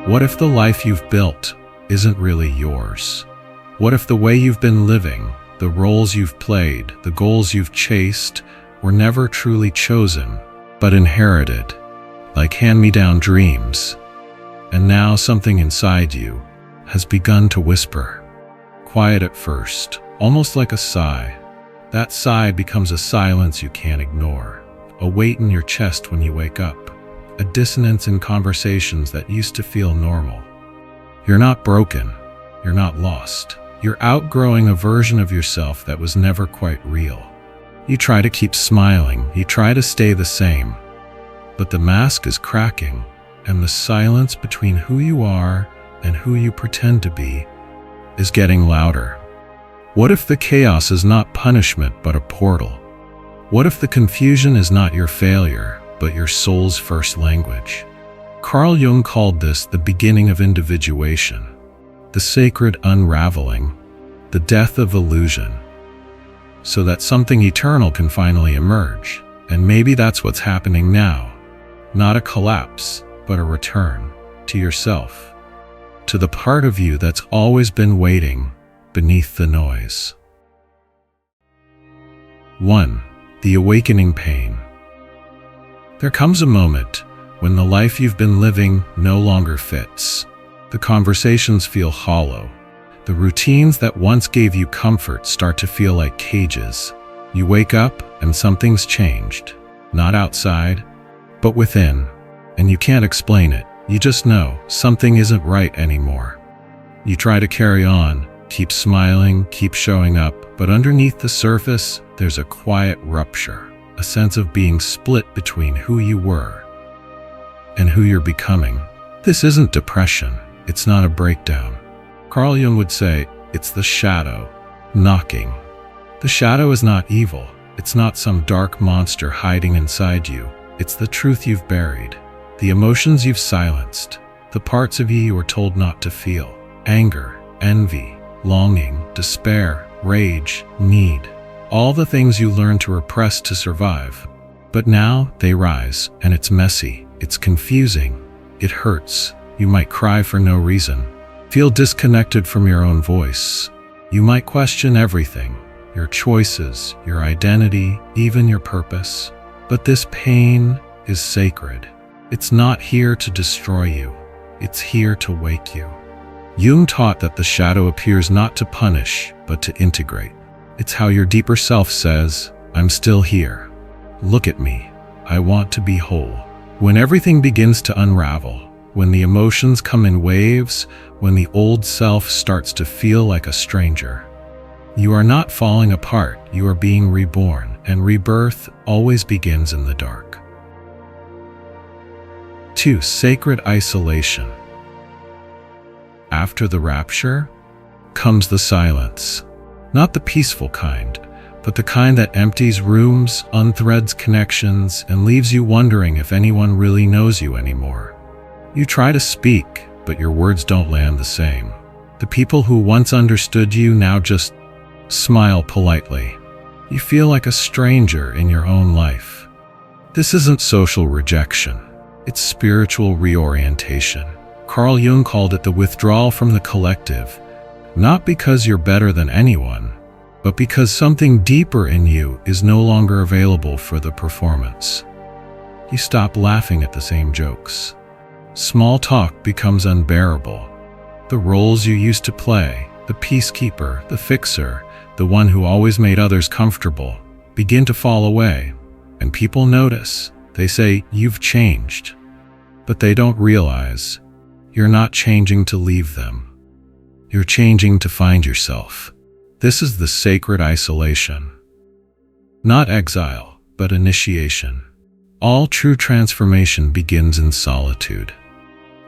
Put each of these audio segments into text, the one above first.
What if the life you've built isn't really yours? What if the way you've been living, the roles you've played, the goals you've chased, were never truly chosen, but inherited, like hand-me-down dreams? And now something inside you has begun to whisper. Quiet at first, almost like a sigh. That sigh becomes a silence you can't ignore, a weight in your chest when you wake up, a dissonance in conversations that used to feel normal. You're not broken. You're not lost. You're outgrowing a version of yourself that was never quite real. You try to keep smiling. You try to stay the same. But the mask is cracking, and the silence between who you are and who you pretend to be is getting louder. What if the chaos is not punishment but a portal? What if the confusion is not your failure but your soul's first language? Carl Jung called this the beginning of individuation, the sacred unraveling, the death of illusion, so that something eternal can finally emerge. And maybe that's what's happening now. Not a collapse, but a return to yourself, to the part of you that's always been waiting beneath the noise. 1. The awakening pain. There comes a moment when the life you've been living no longer fits. The conversations feel hollow. The routines that once gave you comfort start to feel like cages. You wake up and something's changed. Not outside, but within. And you can't explain it. You just know something isn't right anymore. You try to carry on, keep smiling, keep showing up, but underneath the surface, there's a quiet rupture, a sense of being split between who you were and who you're becoming. This isn't depression. It's not a breakdown. Carl Jung would say, it's the shadow knocking. The shadow is not evil. It's not some dark monster hiding inside you. It's the truth you've buried, the emotions you've silenced, the parts of you were told not to feel. Anger, envy, longing, despair, rage, need. All the things you learned to repress to survive. But now they rise, and it's messy, it's confusing, it hurts. You might cry for no reason, feel disconnected from your own voice. You might question everything, your choices, your identity, even your purpose. But this pain is sacred. It's not here to destroy you. It's here to wake you. Jung taught that the shadow appears not to punish, but to integrate. It's how your deeper self says, I'm still here. Look at me. I want to be whole. When everything begins to unravel, when the emotions come in waves, when the old self starts to feel like a stranger, you are not falling apart, you are being reborn, and rebirth always begins in the dark. 2. Sacred isolation. After the rapture comes the silence. Not the peaceful kind, but the kind that empties rooms, unthreads connections, and leaves you wondering if anyone really knows you anymore. You try to speak, but your words don't land the same. The people who once understood you now just smile politely. You feel like a stranger in your own life. This isn't social rejection. It's spiritual reorientation. Carl Jung called it the withdrawal from the collective, not because you're better than anyone, but because something deeper in you is no longer available for the performance. You stop laughing at the same jokes. Small talk becomes unbearable. The roles you used to play, the peacekeeper, the fixer, the one who always made others comfortable, begin to fall away. And people notice. They say, you've changed. But they don't realize you're not changing to leave them. You're changing to find yourself. This is the sacred isolation. Not exile, but initiation. All true transformation begins in solitude.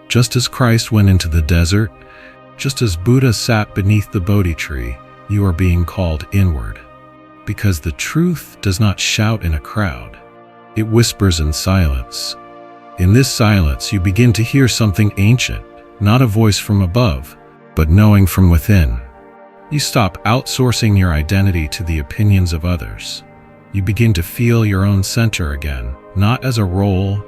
Just as Christ went into the desert, just as Buddha sat beneath the Bodhi tree, you are being called inward. Because the truth does not shout in a crowd. It whispers in silence. In this silence, you begin to hear something ancient, not a voice from above, but knowing from within. You stop outsourcing your identity to the opinions of others. You begin to feel your own center again, not as a role,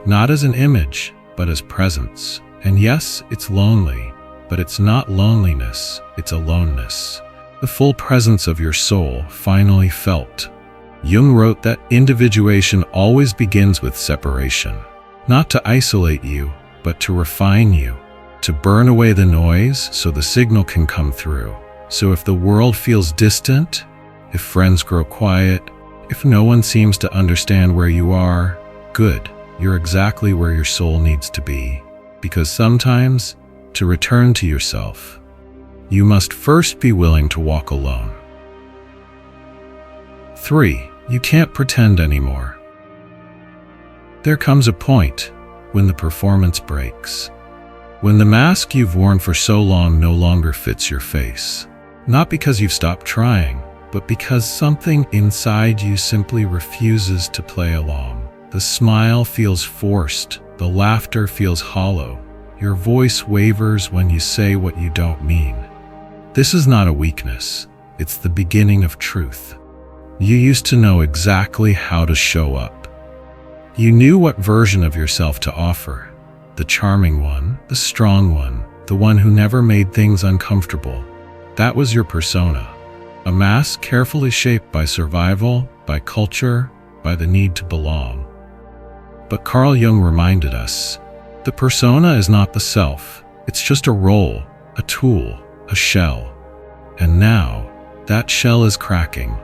not as an image, but as presence. And yes, it's lonely, but it's not loneliness, it's aloneness. The full presence of your soul finally felt. Jung wrote that individuation always begins with separation, not to isolate you, but to refine you, to burn away the noise so the signal can come through. So if the world feels distant, if friends grow quiet, if no one seems to understand where you are, good, you're exactly where your soul needs to be. Because sometimes, to return to yourself, you must first be willing to walk alone. 3. You can't pretend anymore. There comes a point when the performance breaks, when the mask you've worn for so long no longer fits your face. Not because you've stopped trying, but because something inside you simply refuses to play along. The smile feels forced, the laughter feels hollow, your voice wavers when you say what you don't mean. This is not a weakness, it's the beginning of truth. You used to know exactly how to show up. You knew what version of yourself to offer. The charming one, the strong one, the one who never made things uncomfortable. That was your persona. A mask carefully shaped by survival, by culture, by the need to belong. But Carl Jung reminded us, the persona is not the self. It's just a role, a tool, a shell. And now, that shell is cracking.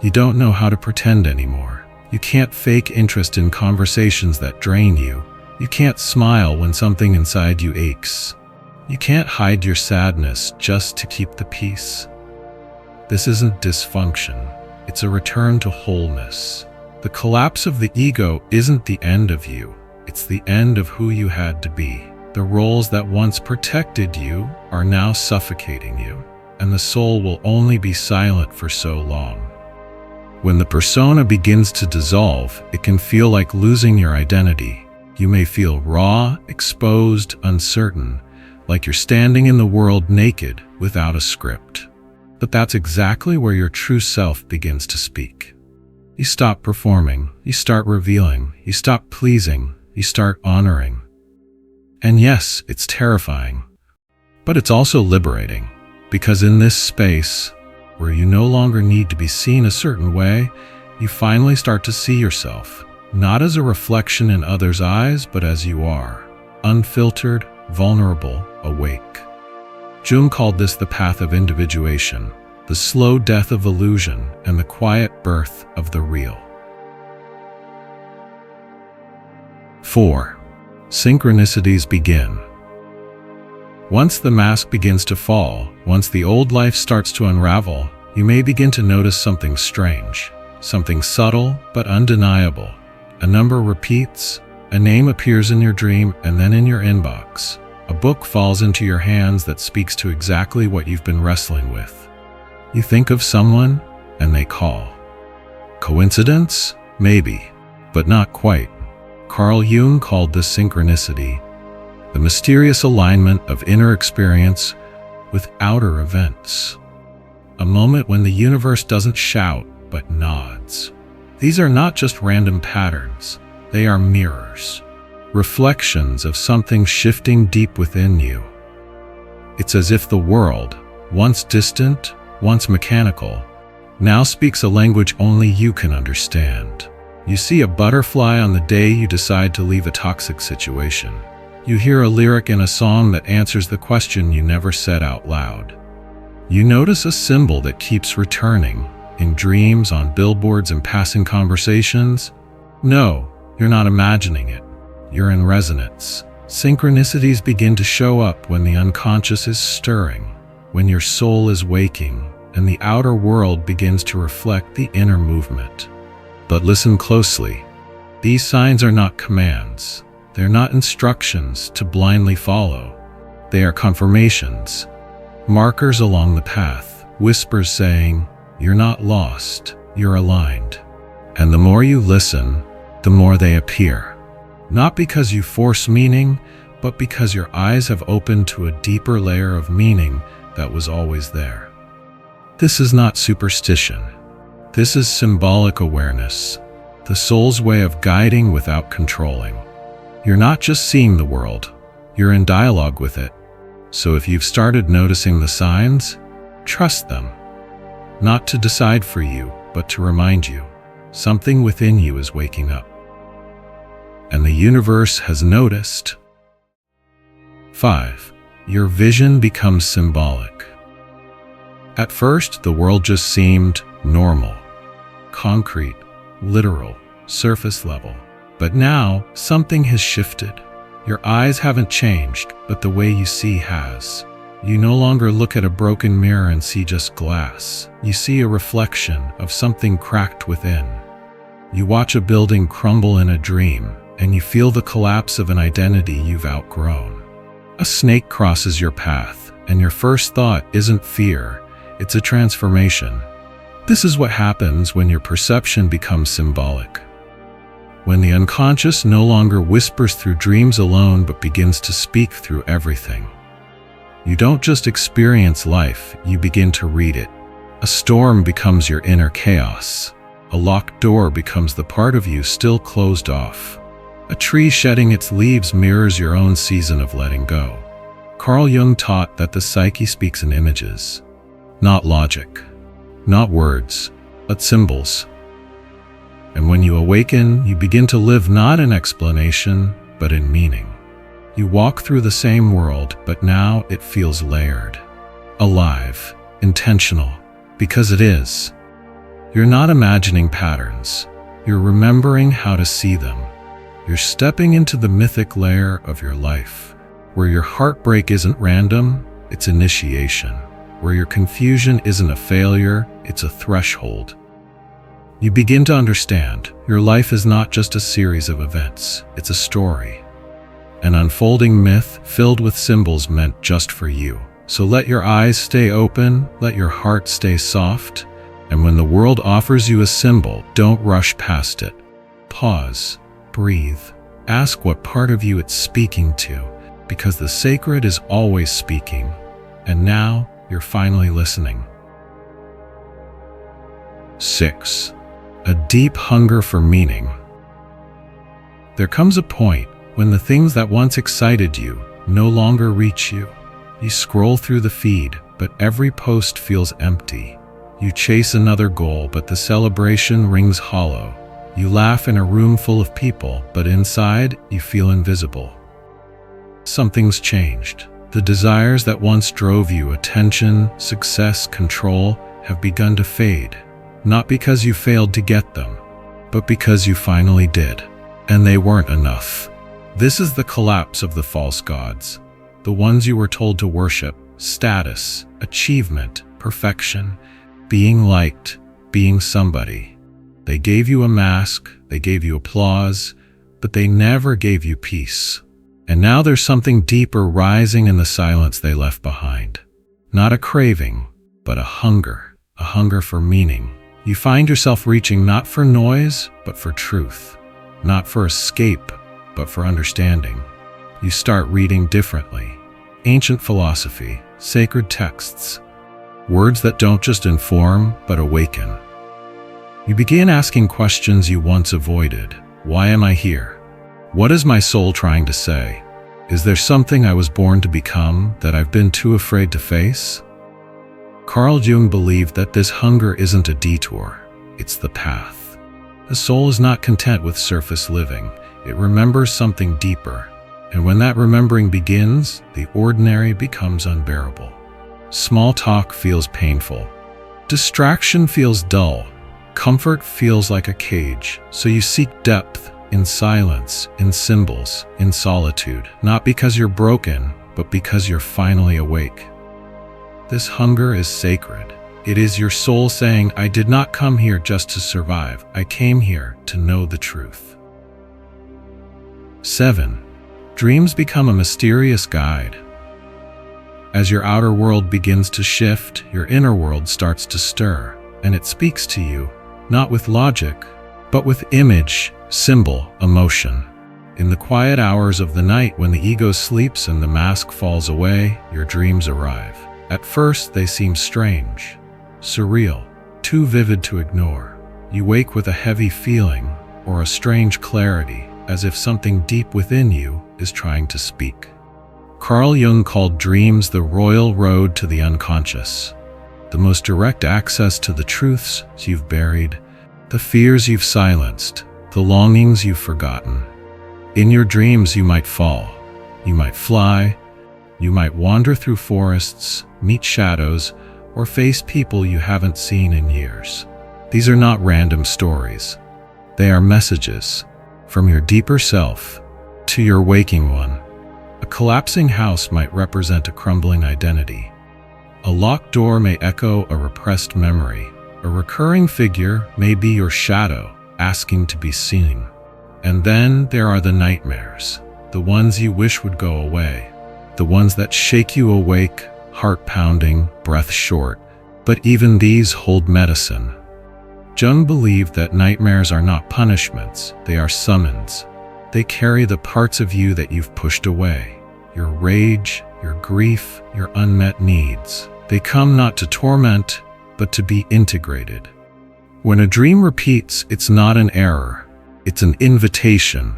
You don't know how to pretend anymore. You can't fake interest in conversations that drain you. You can't smile when something inside you aches. You can't hide your sadness just to keep the peace. This isn't dysfunction. It's a return to wholeness. The collapse of the ego isn't the end of you. It's the end of who you had to be. The roles that once protected you are now suffocating you, and the soul will only be silent for so long. When the persona begins to dissolve, it can feel like losing your identity. You may feel raw, exposed, uncertain, like you're standing in the world naked without a script. But that's exactly where your true self begins to speak. You stop performing, you start revealing, you stop pleasing, you start honoring. And yes, it's terrifying, but it's also liberating, because in this space, where you no longer need to be seen a certain way, you finally start to see yourself, not as a reflection in others' eyes, but as you are, unfiltered, vulnerable, awake. Jung called this the path of individuation, the slow death of illusion, and the quiet birth of the real. 4. Synchronicities begin. Once the mask begins to fall, once the old life starts to unravel, you may begin to notice something strange, something subtle but undeniable. A number repeats, a name appears in your dream and then in your inbox. A book falls into your hands that speaks to exactly what you've been wrestling with. You think of someone, and they call. Coincidence? Maybe, but not quite. Carl Jung called this synchronicity, the mysterious alignment of inner experience with outer events. A moment when the universe doesn't shout, but nods. These are not just random patterns, they are mirrors, reflections of something shifting deep within you. It's as if the world, once distant, once mechanical, now speaks a language only you can understand. You see a butterfly on the day you decide to leave a toxic situation. You hear a lyric in a song that answers the question you never said out loud. You notice a symbol that keeps returning, in dreams, on billboards, and passing conversations. No, you're not imagining it. You're in resonance. Synchronicities begin to show up when the unconscious is stirring, when your soul is waking, and the outer world begins to reflect the inner movement. But listen closely. These signs are not commands. They're not instructions to blindly follow. They are confirmations, markers along the path, whispers saying, "You're not lost, you're aligned." And the more you listen, the more they appear. Not because you force meaning, but because your eyes have opened to a deeper layer of meaning that was always there. This is not superstition. This is symbolic awareness, the soul's way of guiding without controlling. You're not just seeing the world, You're in dialogue with it. So if you've started noticing the signs, trust them. Not to decide for you, but to remind you, something within you is waking up. And the universe has noticed. 5. Your vision becomes symbolic. At first, the world just seemed normal, concrete, literal, surface level. But now, something has shifted. Your eyes haven't changed, but the way you see has. You no longer look at a broken mirror and see just glass. You see a reflection of something cracked within. You watch a building crumble in a dream, and you feel the collapse of an identity you've outgrown. A snake crosses your path, and your first thought isn't fear, it's a transformation. This is what happens when your perception becomes symbolic. When the unconscious no longer whispers through dreams alone but begins to speak through everything. You don't just experience life, you begin to read it. A storm becomes your inner chaos. A locked door becomes the part of you still closed off. A tree shedding its leaves mirrors your own season of letting go. Carl Jung taught that the psyche speaks in images, not logic, not words, but symbols. And when you awaken, you begin to live not in explanation, but in meaning. You walk through the same world, but now it feels layered, alive, intentional, because it is. You're not imagining patterns. You're remembering how to see them. You're stepping into the mythic layer of your life, where your heartbreak isn't random, it's initiation. Where your confusion isn't a failure, it's a threshold. You begin to understand your life is not just a series of events, it's a story. An unfolding myth filled with symbols meant just for you. So let your eyes stay open, let your heart stay soft, and when the world offers you a symbol, don't rush past it. Pause, breathe, ask what part of you it's speaking to, because the sacred is always speaking. And now, you're finally listening. 6. A deep hunger for meaning. There comes a point when the things that once excited you no longer reach you. You scroll through the feed, but every post feels empty. You chase another goal, but the celebration rings hollow. You laugh in a room full of people, but inside you feel invisible. Something's changed. The desires that once drove you, attention, success, control, have begun to fade. Not because you failed to get them, but because you finally did. And they weren't enough. This is the collapse of the false gods. The ones you were told to worship: status, achievement, perfection, being liked, being somebody. They gave you a mask, they gave you applause, but they never gave you peace. And now there's something deeper rising in the silence they left behind. Not a craving, but a hunger for meaning. You find yourself reaching not for noise, but for truth. Not for escape, but for understanding. You start reading differently. Ancient philosophy, sacred texts, words that don't just inform, but awaken. You begin asking questions you once avoided. Why am I here? What is my soul trying to say? Is there something I was born to become that I've been too afraid to face? Carl Jung believed that this hunger isn't a detour, it's the path. The soul is not content with surface living, it remembers something deeper. And when that remembering begins, the ordinary becomes unbearable. Small talk feels painful. Distraction feels dull. Comfort feels like a cage, so you seek depth in silence, in symbols, in solitude, not because you're broken, but because you're finally awake. This hunger is sacred. It is your soul saying, I did not come here just to survive. I came here to know the truth. 7. Dreams become a mysterious guide. As your outer world begins to shift, your inner world starts to stir, and it speaks to you, not with logic, but with image, symbol, emotion. In the quiet hours of the night when the ego sleeps and the mask falls away, your dreams arrive. At first, they seem strange, surreal, too vivid to ignore. You wake with a heavy feeling or a strange clarity, as if something deep within you is trying to speak. Carl Jung called dreams the royal road to the unconscious, the most direct access to the truths you've buried, the fears you've silenced, the longings you've forgotten. In your dreams you might fall, you might fly, you might wander through forests, meet shadows, or face people you haven't seen in years. These are not random stories. They are messages from your deeper self to your waking one. A collapsing house might represent a crumbling identity. A locked door may echo a repressed memory. A recurring figure may be your shadow, asking to be seen. And then there are the nightmares, the ones you wish would go away, the ones that shake you awake, heart pounding, breath short. But even these hold medicine. Jung believed that nightmares are not punishments, they are summons. They carry the parts of you that you've pushed away, your rage, your grief, your unmet needs. They come not to torment, but to be integrated. When a dream repeats, it's not an error. It's an invitation,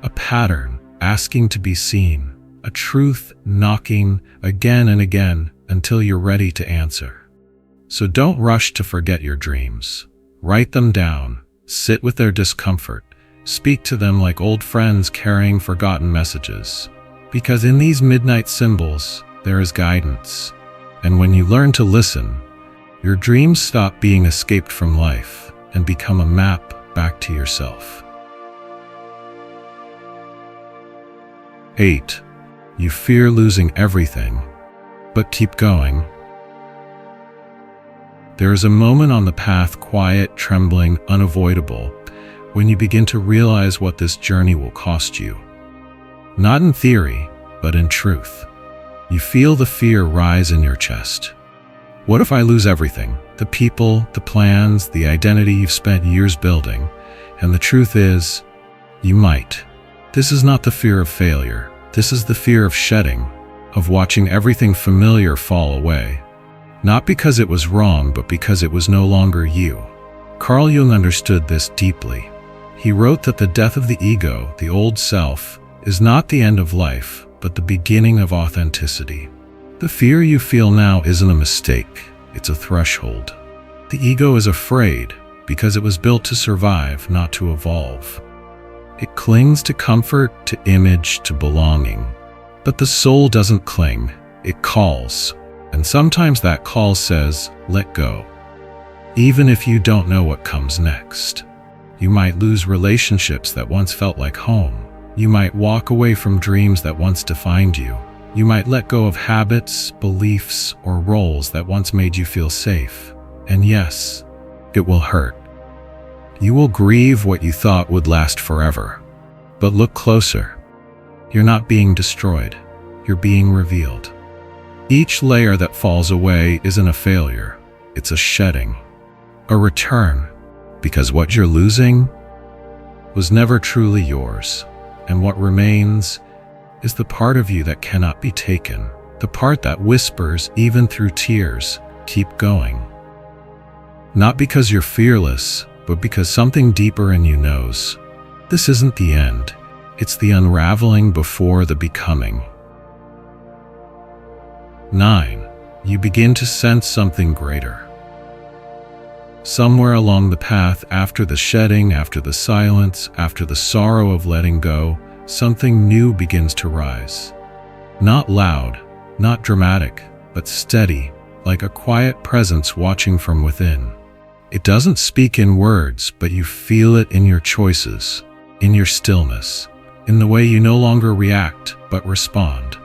a pattern asking to be seen, a truth knocking again and again until you're ready to answer. So don't rush to forget your dreams. Write them down, sit with their discomfort, speak to them like old friends carrying forgotten messages. Because in these midnight symbols, there is guidance. And when you learn to listen, your dreams stop being escaped from life and become a map back to yourself. 8. You fear losing everything, but keep going. There is a moment on the path, quiet, trembling, unavoidable, when you begin to realize what this journey will cost you. Not in theory, but in truth. You feel the fear rise in your chest. What if I lose everything? The people, the plans, the identity you've spent years building. And the truth is, you might. This is not the fear of failure. This is the fear of shedding, of watching everything familiar fall away. Not because it was wrong, but because it was no longer you. Carl Jung understood this deeply. He wrote that the death of the ego, the old self, is not the end of life, but the beginning of authenticity. The fear you feel now isn't a mistake, it's a threshold. The ego is afraid because it was built to survive, not to evolve. It clings to comfort, to image, to belonging. But the soul doesn't cling, it calls. And sometimes that call says, let go. Even if you don't know what comes next. You might lose relationships that once felt like home. You might walk away from dreams that once defined you. You might let go of habits, beliefs, or roles that once made you feel safe. And yes, it will hurt. You will grieve what you thought would last forever. But look closer. You're not being destroyed. You're being revealed. Each layer that falls away isn't a failure. It's a shedding. A return. Because what you're losing was never truly yours. And what remains is the part of you that cannot be taken. The part that whispers, even through tears, keep going. Not because you're fearless, but because something deeper in you knows. This isn't the end. It's the unraveling before the becoming. 9. You begin to sense something greater. Somewhere along the path, after the shedding, after the silence, after the sorrow of letting go, something new begins to rise. Not loud, not dramatic, but steady, like a quiet presence watching from within. It doesn't speak in words, but you feel it in your choices, in your stillness, in the way you no longer react, but respond.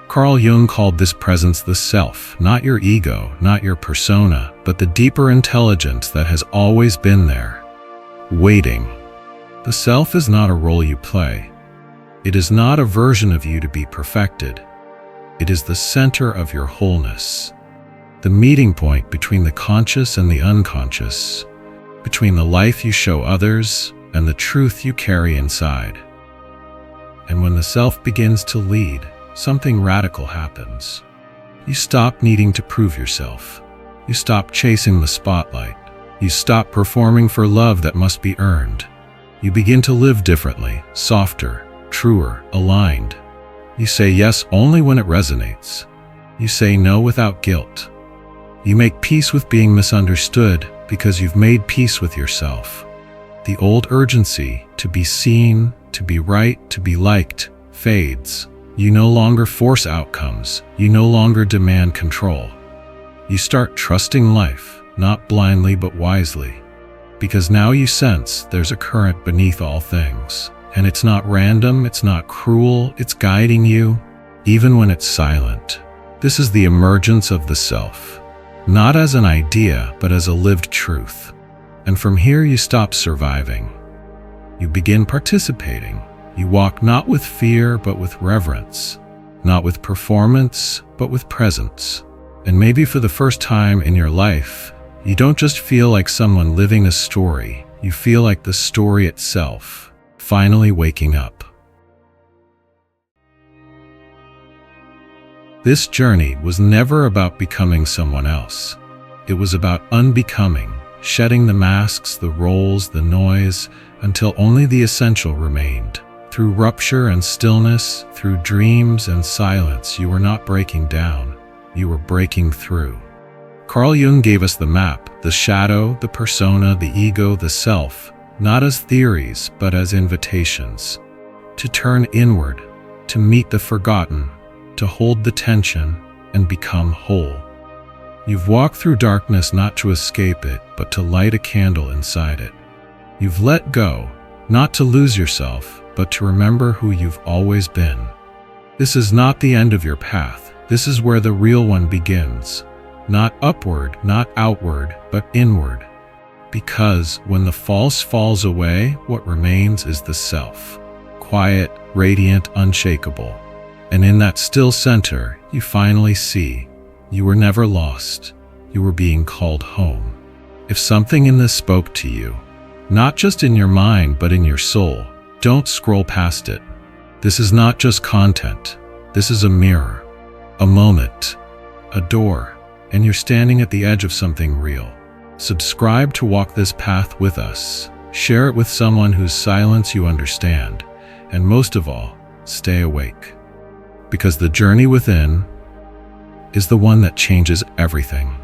Carl Jung called this presence the self, not your ego, not your persona, but the deeper intelligence that has always been there, waiting. The self is not a role you play. It is not a version of you to be perfected. It is the center of your wholeness, the meeting point between the conscious and the unconscious, between the life you show others and the truth you carry inside. And when the self begins to lead, something radical happens. You stop needing to prove yourself. You stop chasing the spotlight. You stop performing for love that must be earned. You begin to live differently, softer, truer, aligned. You say yes only when it resonates. You say no without guilt. You make peace with being misunderstood because you've made peace with yourself. The old urgency to be seen, to be right, to be liked fades. You no longer force outcomes. You no longer demand control. You start trusting life, not blindly but wisely. Because now you sense there's a current beneath all things. And it's not random, it's not cruel, it's guiding you, even when it's silent. This is the emergence of the self. Not as an idea, but as a lived truth. And from here you stop surviving. You begin participating. You walk not with fear, but with reverence. Not with performance, but with presence. And maybe for the first time in your life, you don't just feel like someone living a story, you feel like the story itself, finally waking up. This journey was never about becoming someone else. It was about unbecoming, shedding the masks, the roles, the noise, until only the essential remained. Through rupture and stillness, through dreams and silence, you were not breaking down, you were breaking through. Carl Jung gave us the map, the shadow, the persona, the ego, the self, not as theories, but as invitations. To turn inward, to meet the forgotten, to hold the tension, and become whole. You've walked through darkness not to escape it, but to light a candle inside it. You've let go, not to lose yourself, but to remember who you've always been. This is not the end of your path. This is where the real one begins. Not upward, not outward, but inward. Because when the false falls away, what remains is the self. Quiet, radiant, unshakable. And in that still center, you finally see, you were never lost. You were being called home. If something in this spoke to you, not just in your mind, but in your soul, don't scroll past it. This is not just content. This is a mirror, a moment, a door, and you're standing at the edge of something real. Subscribe to walk this path with us. Share it with someone whose silence you understand. And most of all, stay awake. Because the journey within is the one that changes everything.